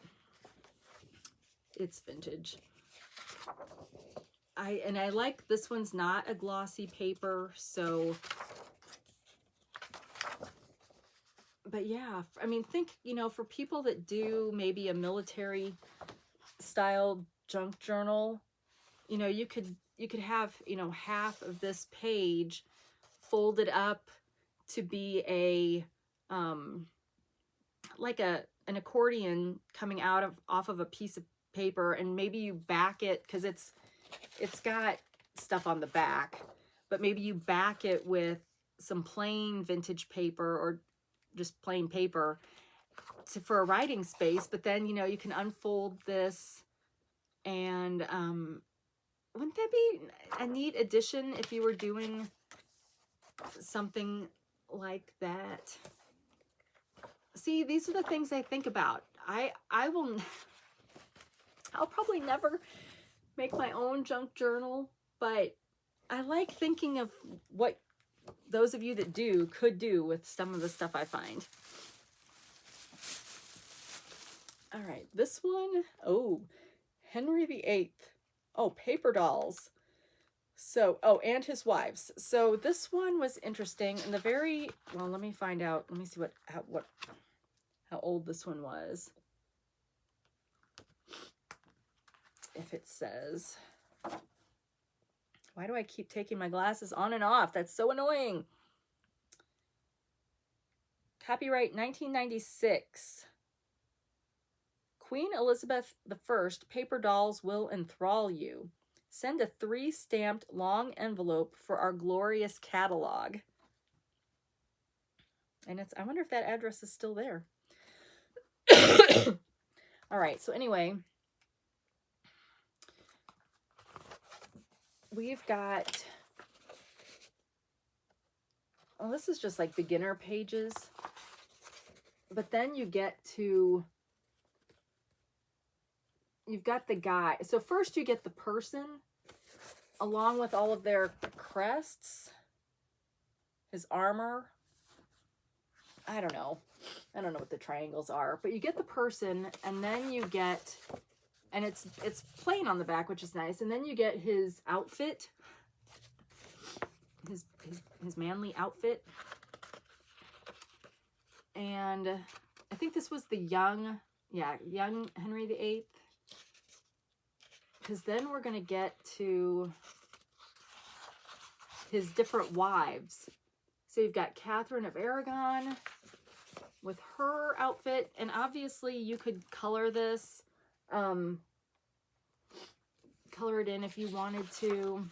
S1: it's vintage. I like this one's not a glossy paper, so, but yeah, I mean, think, you know, for people that do maybe a military style junk journal, you know, you could have, you know, half of this page folded up to be a like an accordion coming off of a piece of paper, and maybe you back it because it's got stuff on the back, but maybe you back it with some plain vintage paper or just plain paper for a writing space. But then, you know, you can unfold this, and wouldn't that be a neat addition if you were doing something like that? See, these are the things I think about. I'll probably never make my own junk journal, but I like thinking of what those of you that do could do with some of the stuff I find. All right, this one, oh, Henry VIII. Oh, paper dolls. So, oh, and his wives. So this one was interesting. And the very, well, let me find out. Let me see how old this one was. If it says. Why do I keep taking my glasses on and off? That's so annoying. Copyright 1996. Queen Elizabeth I, paper dolls will enthrall you. Send a 3-stamped long envelope for our glorious catalog. And it's, I wonder if that address is still there. All right, so anyway, we've got, well, this is just like beginner pages. But then you get to, you've got the guy. So first you get the person along with all of their crests, his armor. I don't know what the triangles are, but you get the person, and then you get, and it's plain on the back, which is nice. And then you get his outfit, his manly outfit. And I think this was the young Henry VIII. Because then we're going to get to his different wives. So you've got Catherine of Aragon with her outfit. And obviously you could color this, color it in if you wanted to.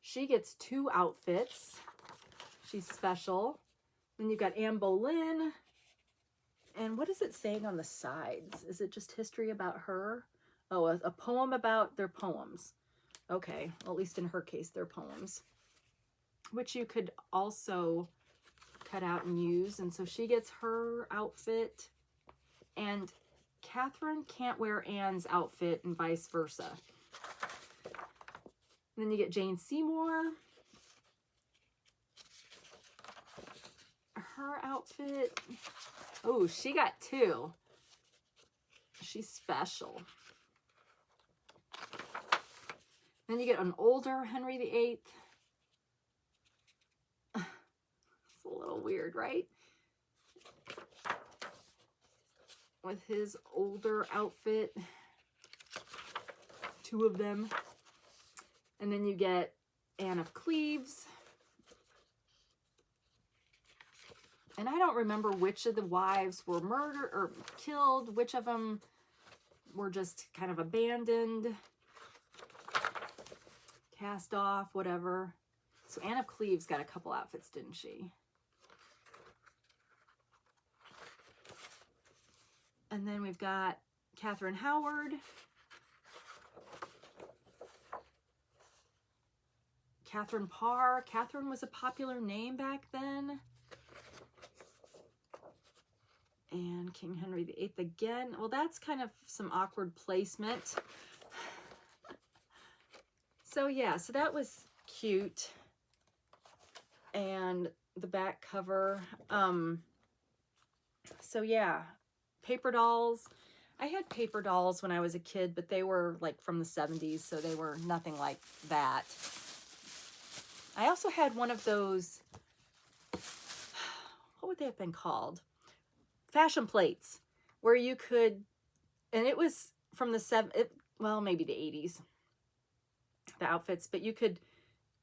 S1: She gets 2 outfits. She's special. Then you've got Anne Boleyn. And what is it saying on the sides? Is it just history about her? Oh, a poem about their poems. Okay, well, at least in her case, they're poems, which you could also cut out and use. And so she gets her outfit, and Catherine can't wear Anne's outfit and vice versa. And then you get Jane Seymour. Her outfit. Oh, she got 2. She's special. Then you get an older Henry VIII. It's a little weird, right? With his older outfit. 2 of them. And then you get Anne of Cleves. And I don't remember which of the wives were murdered or killed, which of them were just kind of abandoned, cast off, whatever. So Anne of Cleves got a couple outfits, didn't she? And then we've got Catherine Howard. Catherine Parr. Catherine was a popular name back then. And King Henry VIII again. Well, that's kind of some awkward placement. So yeah, so that was cute. And the back cover. So yeah, paper dolls. I had paper dolls when I was a kid, but they were like from the 70s, so they were nothing like that. I also had one of those, what would they have been called? Fashion plates, where you could, and it was from the well, maybe the 80s, the outfits, but you could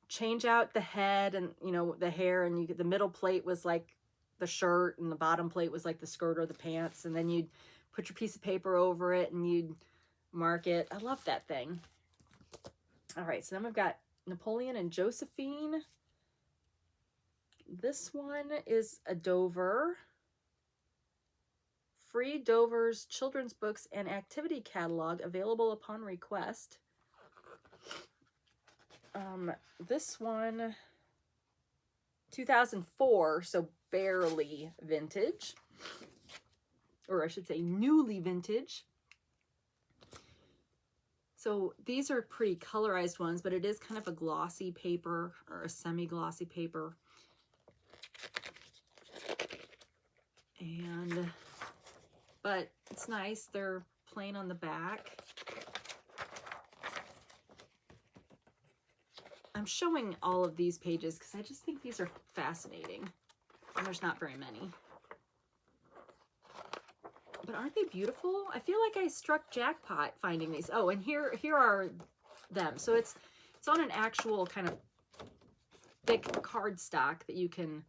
S1: change out the head and, you know, the hair, and you could, the middle plate was like the shirt, and the bottom plate was like the skirt or the pants, and then you'd put your piece of paper over it and you'd mark it. I love that thing. All right, so then we've got Napoleon and Josephine. This one is a Dover. Free Dover's children's books and activity catalog available upon request. This one, 2004, so barely vintage. Or I should say newly vintage. So these are pretty colorized ones, but it is kind of a glossy paper or a semi-glossy paper. But it's nice. They're plain on the back. I'm showing all of these pages because I just think these are fascinating. And there's not very many. But aren't they beautiful? I feel like I struck jackpot finding these. Oh, and here are them. So it's on an actual kind of thick cardstock that you can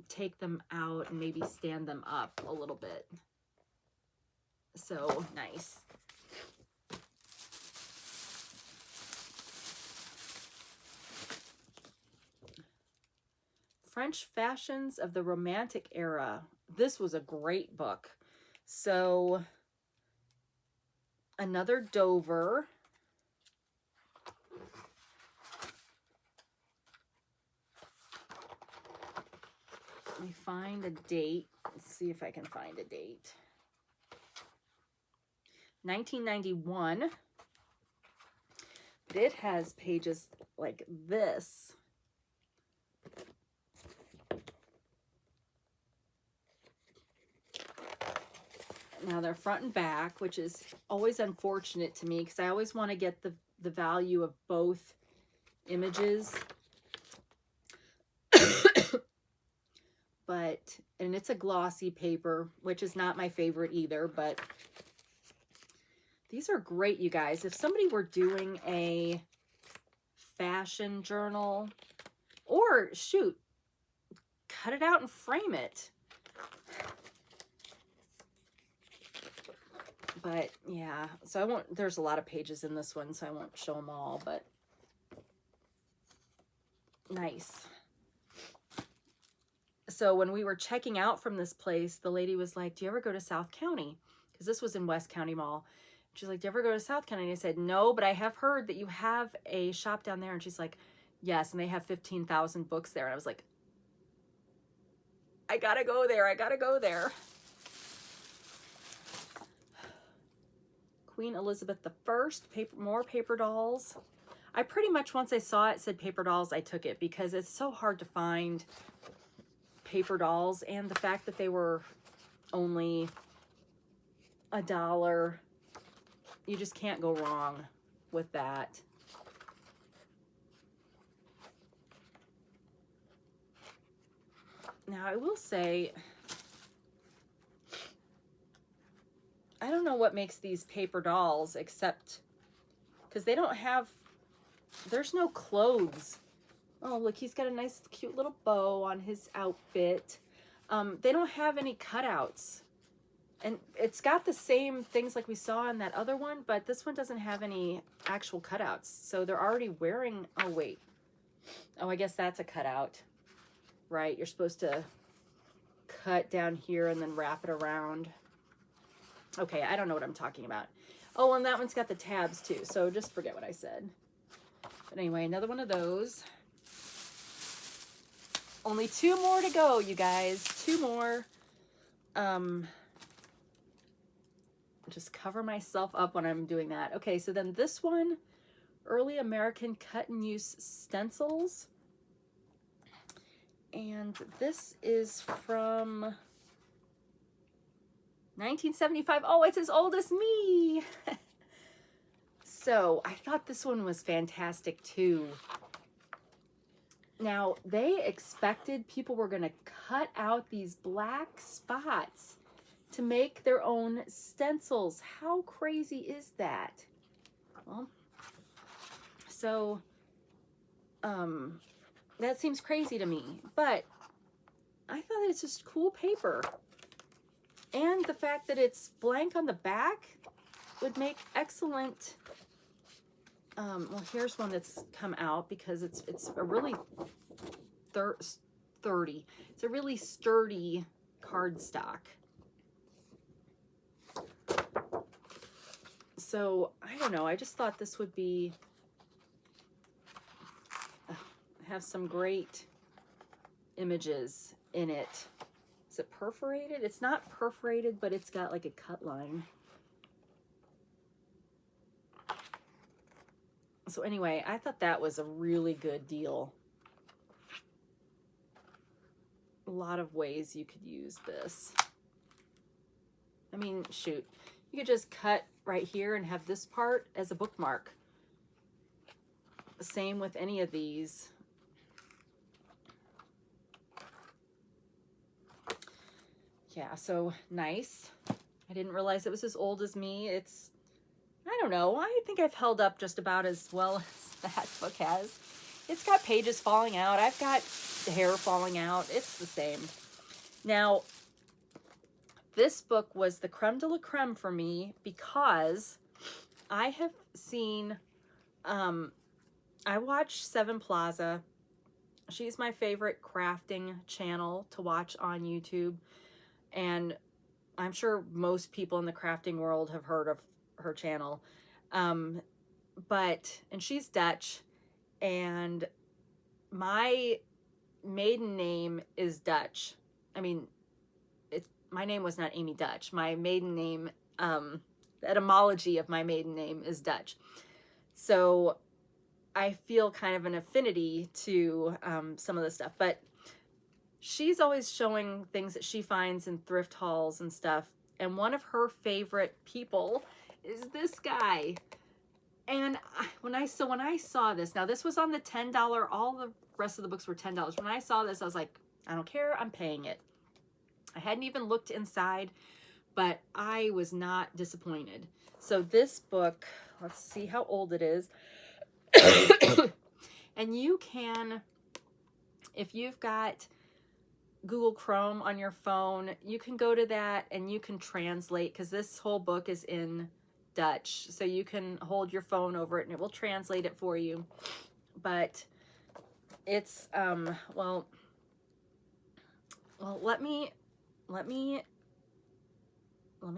S1: take them out and maybe stand them up a little bit. So nice. French Fashions of the Romantic Era. This was a great book. So another Dover. Let me find a date. Let's see if I can find a date. 1991. But it has pages like this. Now they're front and back, which is always unfortunate to me because I always want to get the value of both images. But, and it's a glossy paper, which is not my favorite either, but these are great, you guys. If somebody were doing a fashion journal, or shoot, cut it out and frame it. But yeah, so I won't, there's a lot of pages in this one, so I won't show them all, but nice. So when we were checking out from this place, the lady was like, do you ever go to South County? Because this was in West County Mall. She's like, do you ever go to South County? And I said, no, but I have heard that you have a shop down there. And she's like, yes, and they have 15,000 books there. And I was like, I gotta go there. I gotta go there. Queen Elizabeth I, more paper dolls. I pretty much, once I saw it said paper dolls, I took it because it's so hard to find paper dolls, and the fact that they were only $1, you just can't go wrong with that. Now I will say, I don't know what makes these paper dolls, except because they don't have, there's no clothes. Oh, look, he's got a nice, cute little bow on his outfit. They don't have any cutouts. And it's got the same things like we saw in that other one, but this one doesn't have any actual cutouts. So they're already wearing, oh, wait. Oh, I guess that's a cutout. Right, you're supposed to cut down here and then wrap it around. Okay, I don't know what I'm talking about. Oh, and that one's got the tabs too, so just forget what I said. But anyway, another one of those. Only 2 more to go, you guys. 2 more. Just cover myself up when I'm doing that. Okay, so then this one, Early American Cut and Use Stencils. And this is from 1975. Oh, it's as old as me. So I thought this one was fantastic too. Now, they expected people were going to cut out these black spots to make their own stencils. How crazy is that? Well, so, that seems crazy to me, but I thought it's just cool paper. And the fact that it's blank on the back would make excellent, well, here's one that's come out because it's a really sturdy. It's a really sturdy cardstock. So, I don't know, I just thought this would be, have some great images in it. Is it perforated? It's not perforated, but it's got like a cut line. So anyway, I thought that was a really good deal. A lot of ways you could use this. I mean, shoot, you could just cut right here and have this part as a bookmark. Same with any of these. Yeah, so nice. I didn't realize it was as old as me. It's, I don't know, I think I've held up just about as well as that book has. It's got pages falling out. I've got hair falling out. It's the same. Now, this book was the creme de la creme for me because I have seen, I watch Seven Plaza. She's my favorite crafting channel to watch on YouTube. And I'm sure most people in the crafting world have heard of her channel. And she's Dutch, and my maiden name is Dutch. I mean, my name was not Amy Dutch. My maiden name, the etymology of my maiden name is Dutch. So I feel kind of an affinity to some of the stuff, but she's always showing things that she finds in thrift hauls and stuff. And one of her favorite people is this guy. And when I saw this, now this was on the $10, all the rest of the books were $10. When I saw this, I was like, I don't care, I'm paying it. I hadn't even looked inside, but I was not disappointed. So this book, let's see how old it is. And you can, if you've got Google Chrome on your phone, you can go to that and you can translate, because this whole book is in Dutch. So you can hold your phone over it and it will translate it for you. But it's, well, let me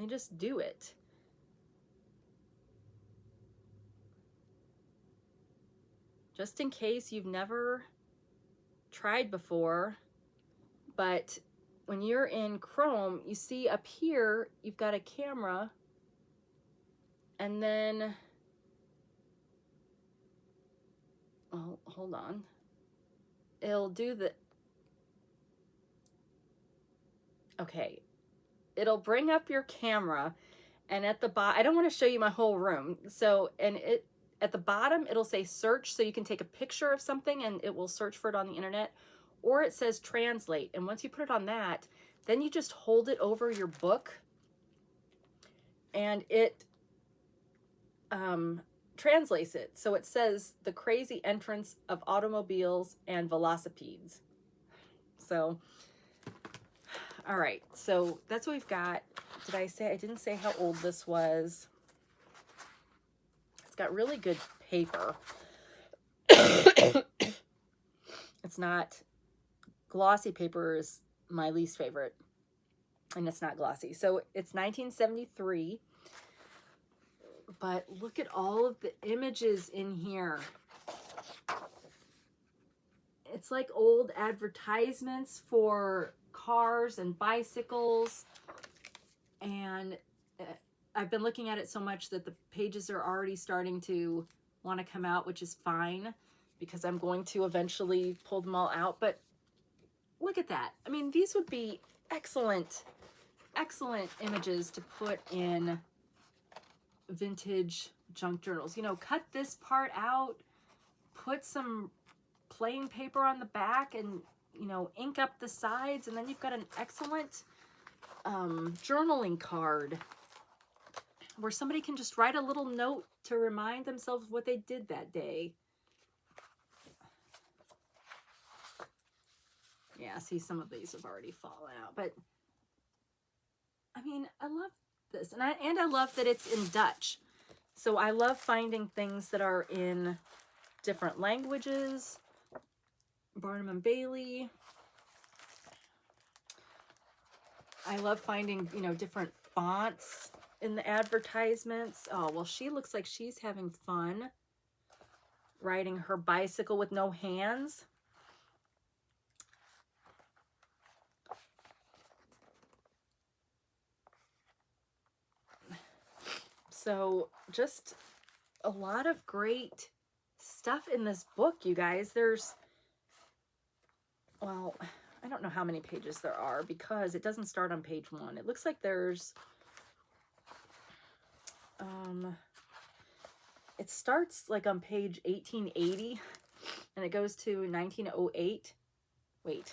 S1: just do it. Just in case you've never tried before, but when you're in Chrome, you see up here, you've got a camera, and then, oh, hold on. It'll do the, okay. It'll bring up your camera, and at the bottom, I don't want to show you my whole room. So, and at the bottom, it'll say search, so you can take a picture of something and it will search for it on the internet, or it says translate. And once you put it on that, then you just hold it over your book and it translates it. So it says the crazy entrance of automobiles and velocipedes. So, all right. So that's what we've got. Did I say, I didn't say how old this was. It's got really good paper. It's not glossy. Paper is my least favorite, and it's not glossy. So it's 1973, but look at all of the images in here. It's like old advertisements for cars and bicycles, and I've been looking at it so much that the pages are already starting to want to come out, which is fine because I'm going to eventually pull them all out. But look at that. I mean, these would be excellent, excellent images to put in vintage junk journals. You know, cut this part out, put some plain paper on the back, and, you know, ink up the sides, and then you've got an excellent journaling card where somebody can just write a little note to remind themselves what they did that day. Yeah, see, some of these have already fallen out, but I mean, I love this, and I love that it's in Dutch. So I love finding things that are in different languages. Barnum and Bailey. I love finding, you know, different fonts in the advertisements. Oh, well, she looks like she's having fun riding her bicycle with no hands. So just a lot of great stuff in this book, you guys. There's, well, I don't know how many pages there are because it doesn't start on page 1. It looks like there's, it starts like on page 1880 and it goes to 1908. Wait.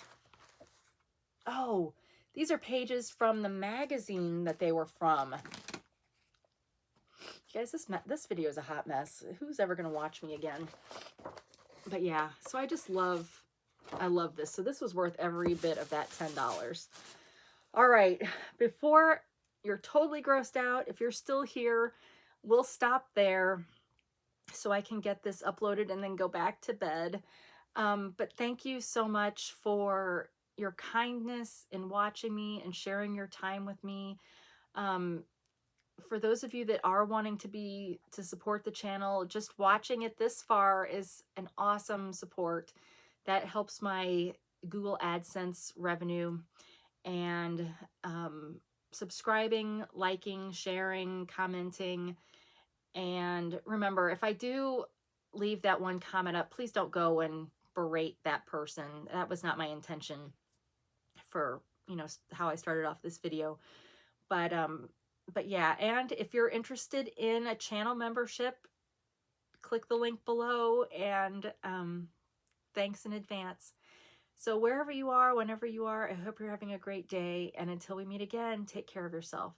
S1: Oh, these are pages from the magazine that they were from. You guys, this video is a hot mess. Who's ever going to watch me again? But yeah, so I love this. So this was worth every bit of that $10. All right, before you're totally grossed out, if you're still here, we'll stop there so I can get this uploaded and then go back to bed. But thank you so much for your kindness in watching me and sharing your time with me. For those of you that are wanting to support the channel, just watching it this far is an awesome support. That helps my Google AdSense revenue. and subscribing, liking, sharing, commenting. And remember, if I do leave that one comment up, please don't go and berate that person. That was not my intention for, you know, how I started off this video. But yeah, and if you're interested in a channel membership, click the link below, and thanks in advance. So wherever you are, whenever you are, I hope you're having a great day. And until we meet again, take care of yourself.